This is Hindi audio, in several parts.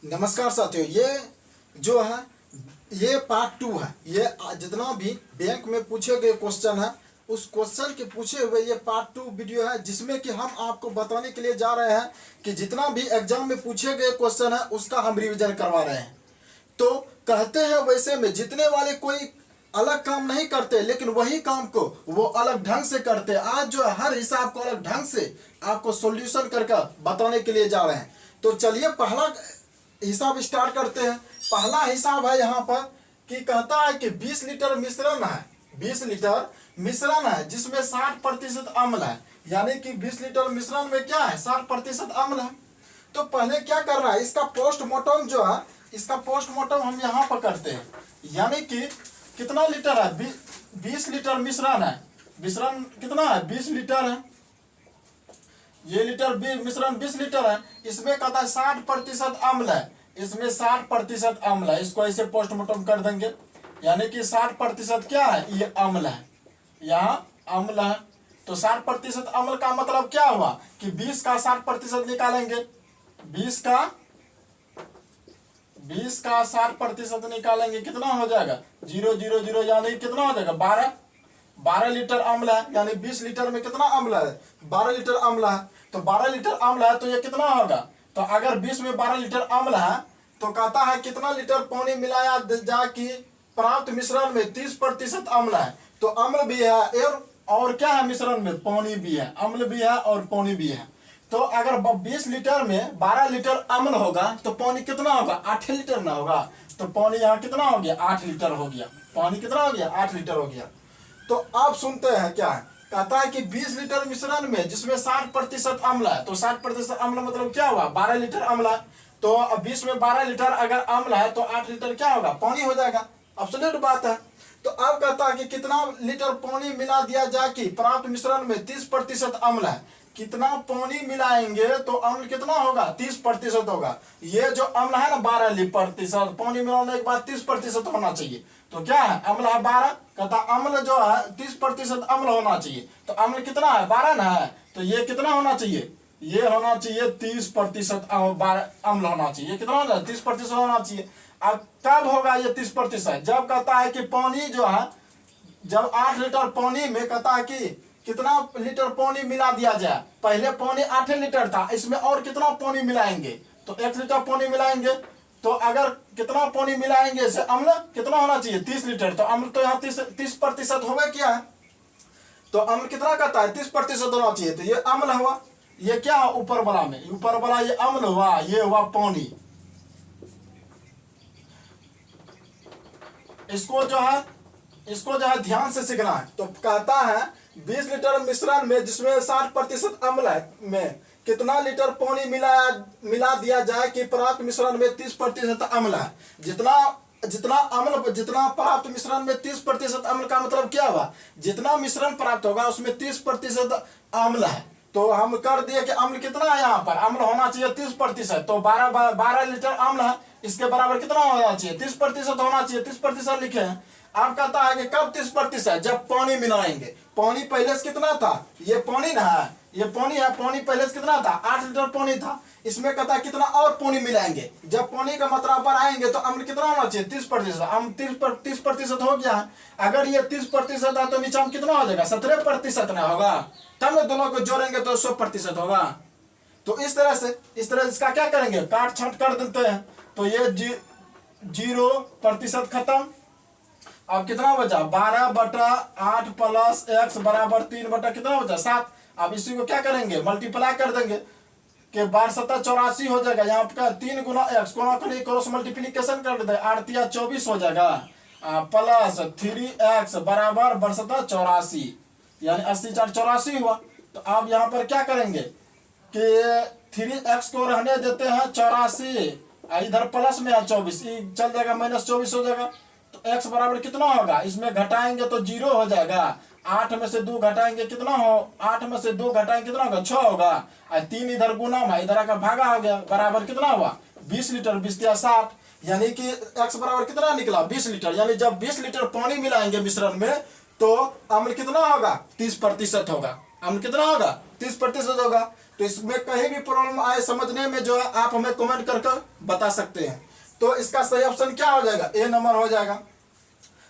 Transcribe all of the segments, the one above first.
नमस्कार साथियों, ये जो है ये पार्ट 2 है। ये जितना भी बैंक में पूछे गए क्वेश्चन है उस क्वेश्चन के पूछे हुए ये पार्ट 2 वीडियो है, जिसमें कि हम आपको बताने के लिए जा रहे हैं कि जितना भी एग्जाम में पूछे गए क्वेश्चन है उसका हम रिवीजन करवा रहे हैं। तो कहते हैं वैसे में जितने वाले कोई अलग काम नहीं करते, लेकिन वही काम को वो अलग ढंग से करते। आज जो है हर हिसाब को अलग ढंग से आपको सॉल्यूशन करके बताने के लिए जा रहे हैं। तो चलिए पहला हिसाब स्टार्ट करते हैं। पहला हिसाब है यहाँ पर कि कहता है कि 20 लीटर मिश्रण है, 20 लीटर मिश्रण है जिसमें 60% अम्ल है। यानी कि 20 लीटर मिश्रण में क्या है, 60% अम्ल है। तो पहले क्या करना है, इसका पोस्टमार्टम जो है, इसका पोस्टमार्टम हम यहाँ पर करते हैं। यानी कि कितना लीटर है, 20 लीटर मिश्रण है। मिश्रण कितना है, 20 लीटर है। ये मिश्रण 20 लीटर है। इसमें कहता है 60% अम्ल है, इसमें 60% अम्ल है। इसको ऐसे पोस्टमार्टम कर देंगे। यानी कि 60% क्या है, ये अम्ल है, यहाँ अम्ल है। तो 60% अम्ल का मतलब क्या हुआ कि 20 का 60% निकालेंगे। 20 का 60% निकालेंगे, कितना हो जाएगा, 0 0 0, यानी कितना हो जाएगा, 12 लीटर अम्ल है। यानी 20 लीटर में कितना अम्ल है, 12 लीटर अम्ल है। तो 12 लीटर अम्ल है तो ये कितना होगा, तो अगर 20 में 12 लीटर अम्ल है तो कहता है कितना लीटर पानी मिलाया जा कि प्राप्त मिश्रण में 30% अम्ल है। तो अम्ल भी है और क्या है, मिश्रण में पानी भी है, अम्ल भी है और पानी भी है। तो अगर 20 लीटर में 12 लीटर अम्ल होगा तो पानी कितना होगा, 8 लीटर ना होगा। तो पानी यहाँ कितना हो गया, 8 लीटर हो गया। पानी कितना हो गया, 8 लीटर हो गया। तो आप सुनते हैं क्या है, कहता है कि 20 लीटर मिश्रण में जिसमें 60% अम्ल है, तो 60% अम्ल मतलब क्या हुआ, 12 लीटर अम्ल है। तो 20 में 12 लीटर अगर अम्ल है तो 8 लीटर क्या होगा, पानी हो जाएगा। एब्सोल्यूट बात है। तो अब कहता है कि कितना लीटर पानी मिला दिया जाए कि प्राप्त मिश्रण में 30% अम्ल है। कितना पानी मिलाएंगे तो अम्ल कितना होगा, 30% होगा। ये जो अम्ल है ना 12%, पानी मिलाने के बाद 30% होना चाहिए। तो क्या है, अम्ल है 12, कहता अम्ल जो है 30% अम्ल होना चाहिए। तो अम्ल कितना है, 12 ना है। तो ये कितना होना चाहिए, ये होना चाहिए 30% अम्ल होना चाहिए। कितना होना, 30% होना चाहिए। अब कब होगा ये 30%, जब कहता है कि पानी जो है, जब 8 लीटर पानी में कहता है कि कितना लीटर पानी मिला दिया जाए। पहले पानी 8 लीटर था, इसमें और कितना पानी मिलाएंगे, तो 1 लीटर पानी मिलाएंगे। तो अगर कितना पानी मिलाएंगे से अम्ल कितना होना चाहिए, 30 लीटर। तो अम्ल तो यहाँ 30% होगा क्या है, तो अम्ल कितना कहता है, 30% होना चाहिए। तो ये अम्ल हुआ, ये क्या है, ऊपर वाला में, ऊपर वाला ये अम्ल हुआ, ये हुआ पानी। इसको जो है ध्यान से सीखना है। तो कहता है 20 लीटर मिश्रण में जिसमें 60% अम्ल है में कितना लीटर पानी मिला दिया जाए कि प्राप्त मिश्रण में 30% अम्ल है। जितना प्राप्त मिश्रण में 30% अम्ल का मतलब क्या हुआ, जितना मिश्रण प्राप्त होगा उसमें 30% अम्ल है। तो हम कर दिए कि अम्ल कितना है, यहाँ पर अम्ल होना चाहिए 30%। तो 12 लीटर अम्ल है, इसके बराबर कितना होना चाहिए, 30% होना चाहिए। 30% लिखे हैं। अब कहता है कि कब 30%, जब पानी मिलाएंगे। पानी पहले से कितना था, ये पानी ना है, ये पानी है। पानी पहले से कितना था, 8 लीटर पानी था। इसमें कहता है कितना और पानी मिलाएंगे। जब पानी का मात्रा पर आएंगे तो अम्ल कितना होना चाहिए, 30%। अम्ल 30% हो गया है। अगर ये 30% है तो नीचे में कितना हो जाएगा, 17% ना होगा। तब में दोनों को जोड़ेंगे तो 100% होगा। तो इस तरह इसका क्या करेंगे, काट छाट कर देते हैं। तो ये 0% खत्म। अब कितना बचा, 12/8 प्लस x बराबर 3 कितना बचा, 7। अब इसी को क्या करेंगे, मल्टीप्लाई कर देंगे कि 12 7 84 हो जाएगा। यहाँ पर 3 गुना x क्रॉस मल्टीप्लीकेशन कर देते हैं, 8 या 24 हो जाएगा। प्लस 3x बराबर 12 84, यानी 80 4 84 हुआ। तो अब यहाँ पर क्या करेंगे कि 3x को रहने देते हैं 84, इधर प्लस में है 24, चल जाएगा -24 हो जाएगा। तो x बराबर कितना होगा, इसमें घटाएंगे तो 0 हो जाएगा। 8 में से 2 घटाएंगे कितना हो, 8 में से 2 घटाएंगे कितना होगा, 6 होगा। और 3 इधर गुना में, इधर का भागा हो गया, बराबर कितना हुआ, 20 लीटर। 20 या 60, यानी कि x बराबर कितना निकला, 20 लीटर। यानी जब 20 लीटर पानी मिलाएंगे मिश्रण में तो अम्ल कितना होगा, 30% होगा। अम्ल कितना होगा, 30% होगा। तो इसमें कहीं भी प्रॉब्लम आए समझने में जो है आप हमें कमेंट करके बता सकते हैं। तो इसका सही ऑप्शन क्या हो जाएगा, ए नंबर हो जाएगा।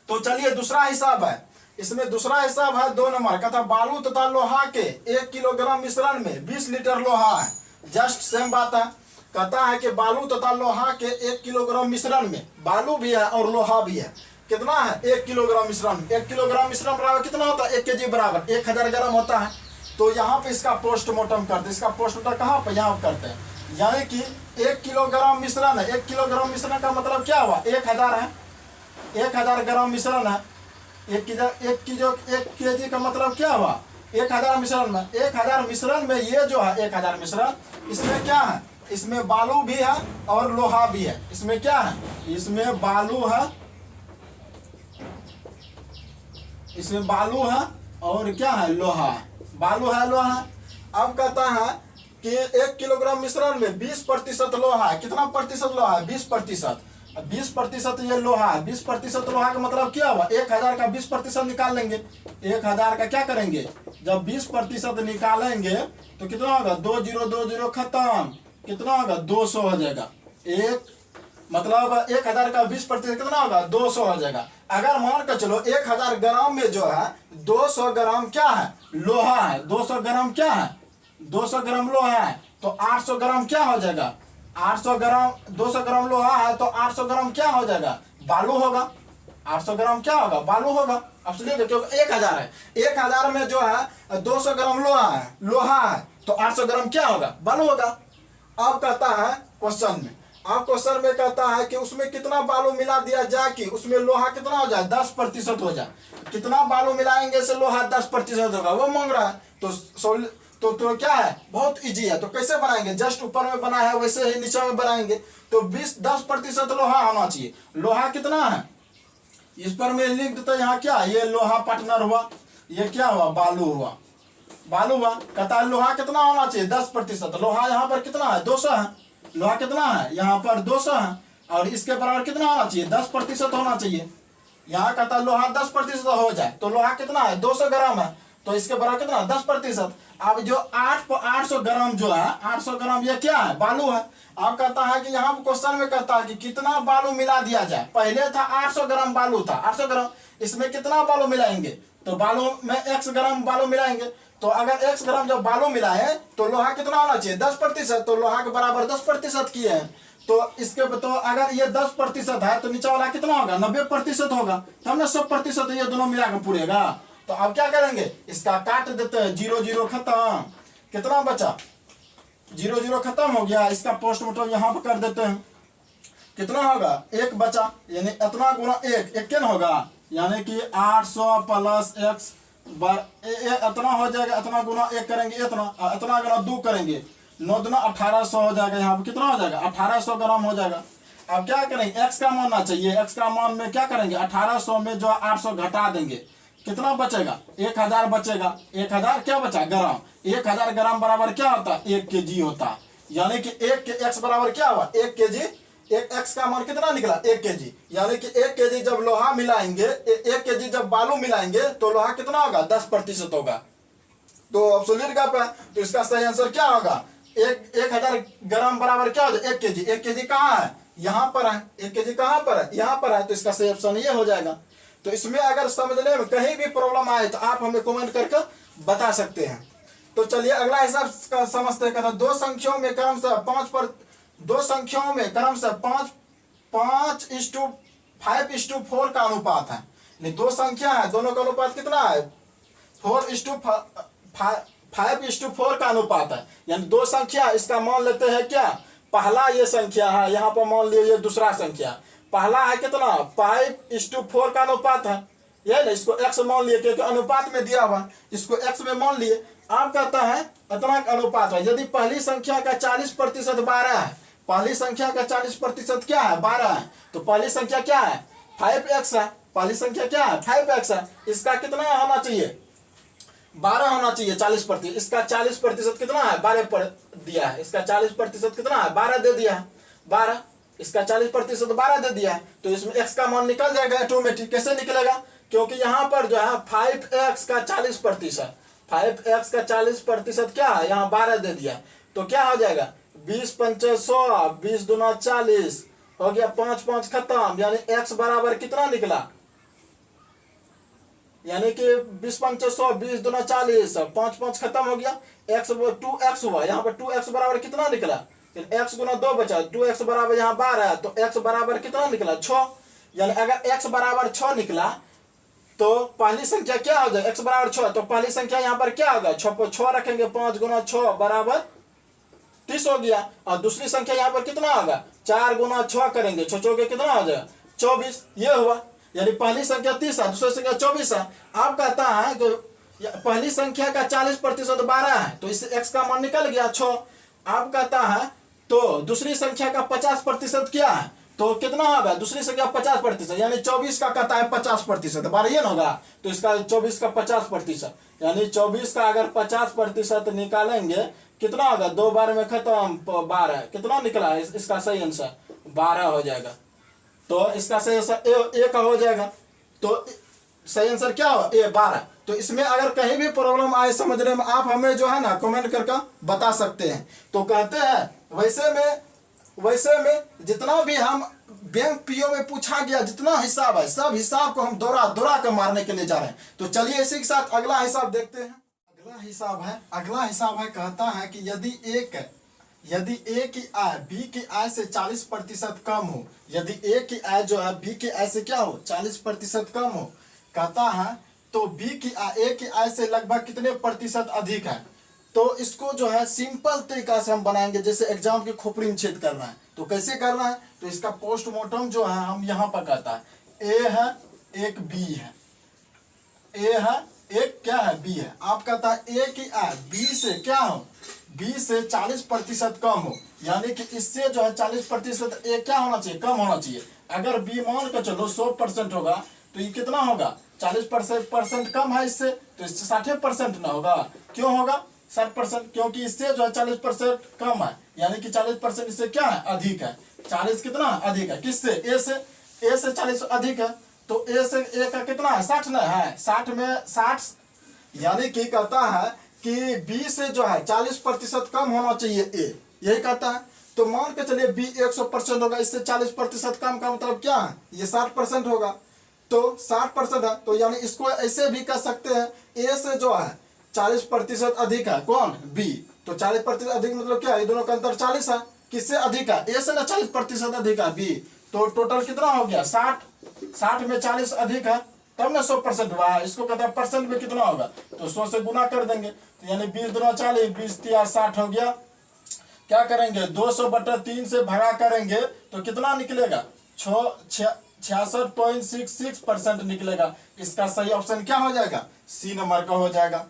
तो चलिए दूसरा हिसाब है, इसमें दूसरा हिसाब है 2 नंबर का था, बालू तथा लोहा के 1 किलोग्राम मिश्रण में 20 लीटर लोहा है। जस्ट सेम बात है, कहता है कि बालू तथा लोहा के 1 किलोग्राम मिश्रण में बालू भी है और लोहा भी है, कितना है 1 किलोग्राम मिश्रण। 1 किलोग्राम मिश्रण बराबर कितना होता है, 1 kg बराबर 1000 ग्राम होता है। तो यहाँ पे इसका पोस्टमार्टम करते हैं, इसका पोस्टमार्टम कहाँ पे, यहाँ करते हैं। यानी कि 1 किलोग्राम मिश्रण है, 1 किलोग्राम मिश्रण का मतलब क्या हुआ, 1000 है, 1000 ग्राम मिश्रण है। 1 kg का मतलब क्या हुआ, 1000 मिश्रण में, 1000 मिश्रण में ये जो है 1000 मिश्रण, इसमें क्या है, इसमें बालू भी है और लोहा भी है। इसमें क्या है, इसमें बालू है, इसमें बालू है और क्या है, लोहा है, बालू है लोहा है। अब कहता है कि 1 किलोग्राम मिश्रण में 20% लोहा है। कितना प्रतिशत लोहा है, 20%। 20% ये लोहा है, 20% लोहा का मतलब क्या हुआ, 1000 का 20% निकाल लेंगे। 1000 का क्या करेंगे, जब 20% निकालेंगे तो कितना होगा, 2020 खत्म, कितना होगा 200 हो जाएगा। एक मतलब 1000 का 20% कितना होगा, 200 हो जाएगा। अगर मान कर चलो 1000 ग्राम में जो है 200 ग्राम क्या है, लोहा है, 200 ग्राम क्या है, 200 ग्राम लोहा है, तो 800 ग्राम क्या हो जाएगा, 800 ग्राम, 200 ग्राम लोहा है तो 800 ग्राम क्या हो जाएगा, बालू होगा। 800 ग्राम क्या होगा, बालू होगा। अब सुनिए, क्योंकि 1000 है, 1000 में जो है 200 ग्राम लोहा है तो 800 ग्राम क्या होगा, बालू होगा। अब कहता है क्वेश्चन में, अब क्वेश्चन में कहता है कि उसमें कितना बालू मिला दिया जाए कि उसमें लोहा कितना हो जाए, 10% हो जाए। कितना बालू मिलाएंगे से लोहा 10% होगा, वो मांग रहा है। तो क्या है, बहुत इजी है। तो कैसे बनाएंगे, जस्ट ऊपर में बना है वैसे ही नीचे में बनाएंगे। तो 10% लोहा होना चाहिए। लोहा कितना है, इस पर मैं लिख देता, यहाँ क्या, ये लोहा पार्टनर हुआ, ये क्या हुआ, बालू हुआ, बालू हुआ। कहता है लोहा कितना होना चाहिए, 10%। लोहा यहाँ पर कितना है, 200 है। लोहा कितना है, यहाँ पर 200 है, और इसके बराबर कितना होना चाहिए, 10% होना चाहिए। यहाँ कहता है लोहा 10% हो जाए, तो लोहा कितना है, 200 ग्राम है, तो इसके बराबर कितना, 10%। अब जो 800 ग्राम जो है, 800 ग्राम ये क्या है, बालू है। अब कहता है कि यहाँ क्वेश्चन में कहता है कि कितना बालू मिला दिया जाए। पहले था 800 ग्राम बालू था, 800 ग्राम, इसमें कितना बालू मिलाएंगे, तो बालू में x ग्राम बालू मिलाएंगे। तो अगर x ग्राम जब बालू मिलाए तो लोहा कितना होना चाहिए, 10%। तो लोहा के बराबर 10% किए हैं। तो इसके तो अगर ये 10% है तो नीचे वाला कितना होगा, 90% होगा, तब ना 100% ये दोनों मिलाकर पूरेगा। तो अब क्या करेंगे, इसका काट देते हैं, 0 0 खत्म, कितना बचा, 0 0 खत्म हो गया। इसका पोस्टमार्टम यहाँ पर कर देते हैं, कितना होगा, 1 बचा, यानी इतना गुना 1 1 क्या होगा, यानी कि 800 प्लस x इतना हो जाएगा, इतना गुना 1 करेंगे, इतना गुना 2 करेंगे, 9 दूना 1800 हो जाएगा। यहाँ पर कितना हो जाएगा, 1800 ग्राम हो जाएगा। अब क्या करेंगे, x का मान आना चाहिए, x का मान में क्या करेंगे, 1800 में जो 800 घटा देंगे, कितना बचेगा, 1000 बचेगा। 1000 क्या बचा, ग्राम। 1000 ग्राम बराबर क्या होता है, 1 kg होता है। यानी कि 1 के x बराबर क्या हुआ, 1 kg। एक x का मान कितना निकला, 1 kg। यानी कि 1 kg जब लोहा मिलाएंगे, 1 kg जब बालू मिलाएंगे तो लोहा कितना होगा, 10% होगा। तो ऑप्शन का पे, तो इसका सही आंसर क्या होगा, 1000 ग्राम बराबर क्या हो जाए, 1 kg। 1 kg कहाँ है, यहाँ पर है। 1 kg कहाँ पर है, यहाँ पर है। तो इसका सही ऑप्शन ये हो जाएगा। तो इसमें अगर समझने में कहीं भी प्रॉब्लम आए तो आप हमें कमेंट करके बता सकते हैं। तो चलिए अगला हिसाब समझते हैं। दो संख्याओं में क्रमशः 5:4 का अनुपात है। दो संख्या है, दोनों का अनुपात कितना है, 4:5 का अनुपात है। यानी दो संख्या, इसका मान लेते हैं क्या, पहला ये संख्या है, यहाँ पर मान लिया ये दूसरा संख्या। पहला है कितना, 5:4 का अनुपात है, ये ना, इसको x मान लिए क्योंकि अनुपात में दिया हुआ, इसको x में मान लिए। अब कहता है इतना अनुपात है। यदि पहली संख्या का 40% 12 है, पहली संख्या का 40% क्या है, 12 है, तो पहली संख्या क्या है, 5x है। पहली संख्या क्या है, 5x है। इसका कितना होना चाहिए, 12 होना चाहिए, 40%। इसका 40% कितना है, 12 पर दिया है। इसका 40% कितना है, 12 दे दिया है, 12। इसका 40% 12 दे दिया है। तो इसमें x का मान निकल जाएगा ऑटोमेटिक। कैसे निकलेगा, क्योंकि यहाँ पर जो है 5x का 40%, 5x का 40% क्या है, यहाँ 12 दे दिया, तो क्या हो जाएगा 20 पंचे 100, 20 दूना 40 हो गया, 5 5 खत्म, यानी x बराबर कितना निकला, यानी कि 20 पंचे 100, 20 दूना 40, 5 5 खत्म हो गया, x 2x हुआ, यहाँ पर 2x बराबर कितना निकला, x गुना 2 बचा, 2x बराबर यहाँ 12 है, तो x बराबर कितना निकला 6, यानी अगर x बराबर 6 निकला तो पहली संख्या क्या हो जाए, x बराबर 6, तो पहली संख्या यहाँ पर क्या होगा, 6 पर 6 रखेंगे, 5 गुना 6 बराबर 30 हो गया, और दूसरी संख्या यहाँ पर कितना होगा, 4 गुना 6 करेंगे, 6 के कितना हो जाएगा 24, ये हुआ, यानी पहली संख्या 30 है, दूसरी संख्या 24 है। आप कहता है कि पहली संख्या का 40% 12 है, तो इस x का मान निकल गया 6। आप कहता है तो दूसरी संख्या का 50% क्या है, तो कितना होगा, दूसरी संख्या 50%, यानी 24 का कहता है 50%, बार ये ना होगा, तो इसका 24 का 50%, यानी 24 का अगर 50% निकालेंगे कितना होगा, 2 बार में खत्म, 12, कितना निकला है इसका सही आंसर 12 हो जाएगा, तो इसका सही आंसर ए का हो जाएगा, तो सही आंसर क्या हो ए 12। तो इसमें अगर कहीं भी प्रॉब्लम आए समझने में, आप हमें जो है ना कमेंट करके बता सकते हैं। तो कहते हैं वैसे में जितना भी हम बैंक पीओ में पूछा गया जितना हिसाब है, सब हिसाब को हम दोहरा कर मारने के लिए जा रहे हैं। तो चलिए इसी के साथ अगला हिसाब देखते हैं। अगला हिसाब है कहता है कि यदि ए की आय बी की आय से 40% कम हो, यदि ए की आय जो है बी की आय से क्या हो 40% कम हो, कहता है तो बी की आय ए की आय से लगभग कितने प्रतिशत अधिक है। तो इसको जो है सिंपल तरीका से हम बनाएंगे, जैसे एग्जाम के खोपड़ी में छेद करना है। तो कैसे करना है, तो इसका पोस्टमार्टम जो है हम यहाँ पर कहता है ए है एक बी है, ए है एक क्या है बी है। आप कहता है ए की आय बी से क्या हो, बी से 40% कम हो, यानी कि इससे जो है 40% ए क्या होना चाहिए, कम होना चाहिए। अगर बी मान के चलो 100% होगा तो ये कितना होगा 40% कम है इससे, तो इससे 60% ना होगा। क्यों होगा 60%, क्योंकि इससे जो है 40% कम है, यानी कि 40% इससे क्या है अधिक है। 40 कितना अधिक है किससे, ए से 40 अधिक है, तो ए से ए का कितना है 60 ना है, 60 में 60, यानी कि कहता है कि बी से जो है 40% कम होना चाहिए ए, यही कहता है। तो मान के चलिए बी 100% होगा, इससे 40% कम का मतलब क्या है, ये 60% होगा, तो 60% है, तो यानी इसको ऐसे भी कह सकते हैं ए से जो है 40% अधिक है कौन, बी। तो 40% अधिक मतलब क्या है, ये दोनों का अंतर 40 है, किससे अधिक है, ए से ना 40% अधिक है बी। तो टोटल कितना हो गया 60 में 40 अधिक है, तब ना 100% हुआ है। इसको कहते हैं परसेंट में कितना होगा, तो 100 से गुना कर देंगे, तो यानी 20 दूना 40, 20 तिया 60 हो गया। क्या करेंगे 200/3 से भागा करेंगे तो कितना निकलेगा 66.66% निकलेगा। इसका सही ऑप्शन क्या हो जाएगा, सी नंबर का हो जाएगा।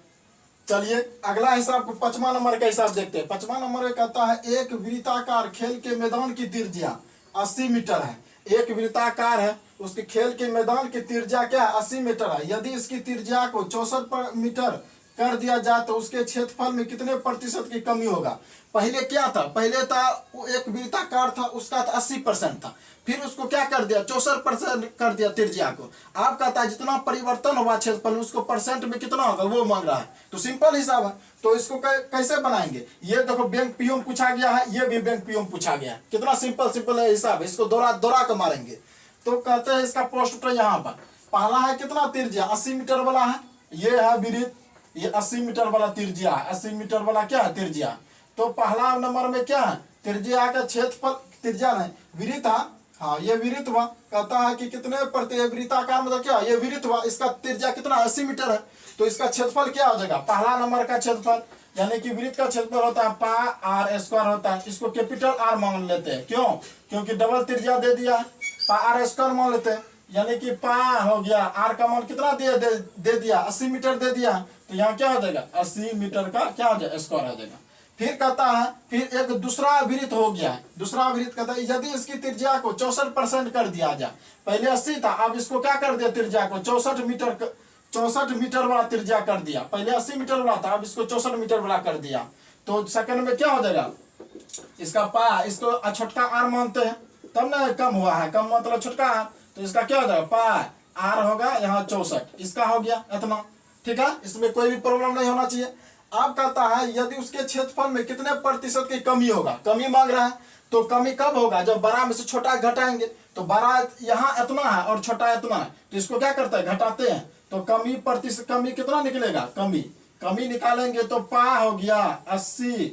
चलिए अगला हिसाब 5वां नंबर का हिसाब देखते हैं। 5वां नंबर में कहता है एक वृत्ताकार खेल के मैदान की त्रिज्या 80 मीटर है। एक वृत्ताकार है, उसके खेल के मैदान की त्रिज्या क्या है 80 मीटर है। यदि इसकी त्रिज्या को 64 मीटर कर दिया जाए तो उसके क्षेत्रफल में कितने प्रतिशत की कमी होगा। पहले क्या था, पहले था एक वृत्ताकार था, उसका 80% था, फिर उसको क्या कर दिया 64% कर दिया त्रिज्या को। आप कहता है जितना परिवर्तन हुआ क्षेत्रफल उसको परसेंट में कितना होगा वो मांग रहा है। तो सिंपल हिसाब है, तो इसको कैसे बनाएंगे, ये देखो बैंक पीओ में पूछा गया है, ये भी बैंक पीओ में पूछा गया है। कितना सिंपल है हिसाब, इसको दोहरा कर मारेंगे। तो कहते हैं इसका पोस्ट यहाँ पर पहला है कितना त्रिज्या 80 मीटर वाला है, ये है वृत्त, ये 80 मीटर वाला त्रिज्या है, 80 मीटर वाला क्या है त्रिज्या। तो पहला नंबर में क्या है त्रिज्या का क्षेत्रफल, त्रिज्या नहीं वृत्त है, हाँ ये वृत्त हुआ। कहता है कि कितने प्रति वृत्ताकार मतलब क्या ये वृत्त हुआ, इसका त्रिज्या कितना 80 मीटर है, तो इसका क्षेत्रफल क्या हो जाएगा पहला नंबर का क्षेत्रफल, यानी कि वृत्त का क्षेत्रफल होता है पाई आर स्क्वायर होता है। इसको कैपिटल आर मान लेते हैं, क्यों, क्योंकि डबल त्रिज्या दे दिया है, पाई आर स्क्वायर मान लेते हैं, यानी कि पाई हो गया, आर का मान कितना दे दिया 80 मीटर दे दिया, तो यहाँ क्या हो जाएगा 80 मीटर का क्या हो जाएगा स्क्वायर हो जाएगा। फिर कहता है फिर एक दूसरा वृत्त हो गया है, दूसरा वृत्त कहता है यदि इसकी त्रिज्या को 64% कर दिया जाए, पहले 80 था अब इसको क्या कर दिया त्रिज्या को 64 मीटर वाला त्रिज्या कर दिया, पहले 80 मीटर वाला था अब इसको 64 मीटर वाला कर दिया। तो सेकंड में क्या हो जाएगा इसका पा, इसको छोटका आर मानते हैं तब ना कम हुआ है, कम मतलब छोटका है, तो इसका क्या हो जाएगा पाई आर होगा यहाँ 64, इसका हो गया इतना, ठीक है, इसमें कोई भी प्रॉब्लम नहीं होना चाहिए। अब कहता है यदि उसके क्षेत्रफल में कितने प्रतिशत की कमी होगा, कमी मांग रहा है, तो कमी कब होगा, जब बड़ा में से छोटा घटाएंगे। तो बड़ा यहाँ इतना है और छोटा इतना है, तो इसको क्या करते हैं, घटाते हैं, तो कमी प्रतिशत, कमी कितना निकलेगा, कमी निकालेंगे तो पा हो गया 80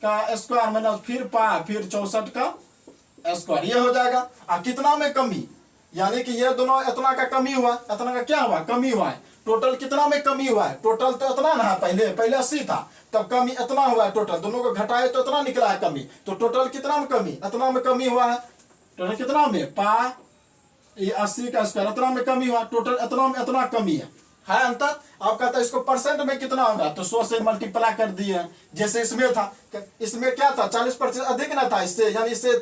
का स्क्वायर माइनस फिर पा फिर 64 का स्क्वायर, ये हो जाएगा। अब कितना में कमी, यानी कि ये दोनों इतना का कमी हुआ, इतना का क्या हुआ, कमी हुआ है। टोटल कितना में कमी हुआ है, टोटल तो इतना ना है, पहले 80 था, तब कमी इतना हुआ है, टोटल दोनों को घटाए तो इतना निकला है कमी। तो टोटल कितना में कमी, इतना में कमी हुआ है। टोटल कितना में, पा ये 80 का स्क्वायर, इतना में कमी हुआ, टोटल इतना में इतना कमी है अंतर। आप कहता है इसको परसेंट में कितना होगा, तो 100 से मल्टीप्लाई कर दिए। जैसे इसमें था, इसमें क्या था, 40% अधिक ना था इससे, यानी इससे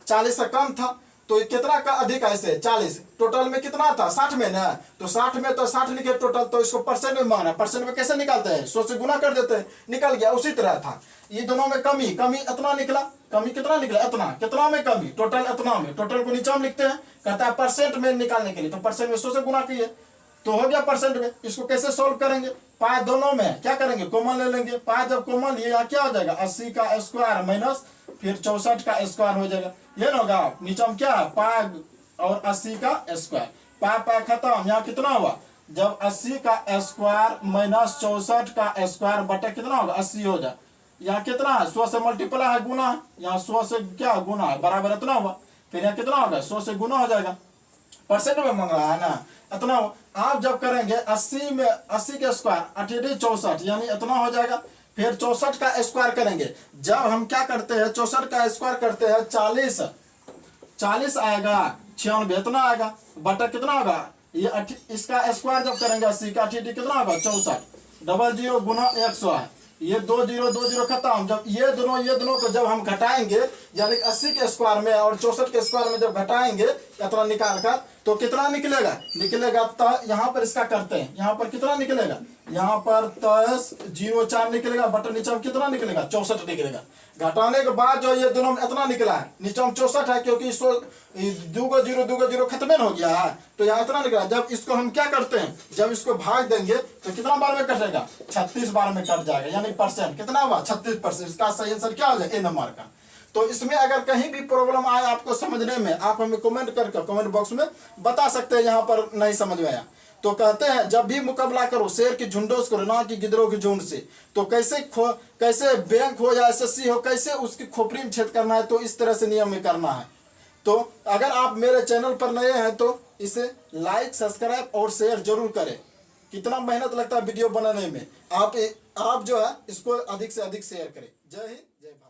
40 से कम था, तो कितना का अधिक है इससे 40। टोटल में कितना था 60 में ना, तो 60 में तो 60 लिखे टोटल, तो इसको परसेंट में माना। परसेंट में कैसे निकालते हैं, 100 से गुना कर देते हैं, निकल गया। उसी तरह था ये दोनों में कमी इतना निकला, कमी कितना निकला, इतना, कितना में कमी, टोटल इतना में। टोटल को नीचे हम लिखते हैं, कहता है परसेंट में निकालने के लिए, तो परसेंट में 100 से गुना किए तो हो गया परसेंट में। इसको कैसे सोल्व करेंगे, पा दोनों में क्या करेंगे, कॉमन ले लेंगे। पा जब कॉमन लिए यहाँ क्या हो जाएगा, 80 का स्क्वायर माइनस फिर 64 का स्क्वायर हो जाएगा, ये ना होगा। नीचे हम क्या, पा और 80 का स्क्वायर, पा खत्म। यहाँ कितना हुआ, जब 80 का स्क्वायर माइनस 64 का स्क्वायर बटा कितना होगा, 80 हो जाए। यहाँ कितना है, 100 से मल्टीप्लाई है, गुना है, यहाँ 100 से क्या गुना है, बराबर इतना हुआ। फिर यहाँ कितना होगा, 100 से गुना हो जाएगा, परसेंट में मांग रहा है ना, इतना हो। आप जब करेंगे 80 में 80 के स्क्वायर 88 64, यानी इतना हो जाएगा। फिर 64 का स्क्वायर करेंगे, जब हम क्या करते हैं 64 का स्क्वायर करते हैं 40 आएगा, 96 इतना आएगा, बटा कितना होगा ये इसका स्क्वायर जब करेंगे 80 का 88 कितना होगा 64, डबल 0 गुना 100 है, ये 2 0 खत्म। जब ये दोनों को जब हम घटाएंगे, यानी 80 के स्क्वायर में और 64 के स्क्वायर में जब घटाएंगे इतना निकाल कर, तो कितना निकलेगा तो यहाँ पर इसका करते हैं, यहाँ पर कितना निकलेगा, यहाँ पर 10 निकलेगा, बटन नीचे में कितना निकलेगा 64 निकलेगा। घटाने के बाद जो ये दोनों में इतना निकला है, नीचे में 64 है, क्योंकि 2 0 खत्म हो गया है, तो यहाँ इतना निकला। जब इसको हम क्या करते हैं, जब इसको भाग देंगे तो कितना बार में कटेगा, 36 बार में कट जाएगा, यानी परसेंट कितना हुआ 36%। इसका सही आंसर क्या हो जाए, ए नंबर का। तो इसमें अगर कहीं भी प्रॉब्लम आए आपको समझने में, आप हमें कमेंट करके कमेंट बॉक्स में बता सकते हैं, यहाँ पर नहीं समझ में आया तो कहते हैं जब भी मुकाबला करो शेर की झुंडों से करो, ना कि गिदड़ों की झुंड से। तो कैसे बैंक हो या एसएससी हो, कैसे उसकी खोपड़ी में छेद करना है, तो इस तरह से नियम में करना है। तो अगर आप मेरे चैनल पर नए हैं तो इसे लाइक सब्सक्राइब और शेयर जरूर करें। कितना मेहनत लगता है वीडियो बनाने में, आप जो है इसको अधिक से अधिक शेयर करें। जय हिंद, जय भारत।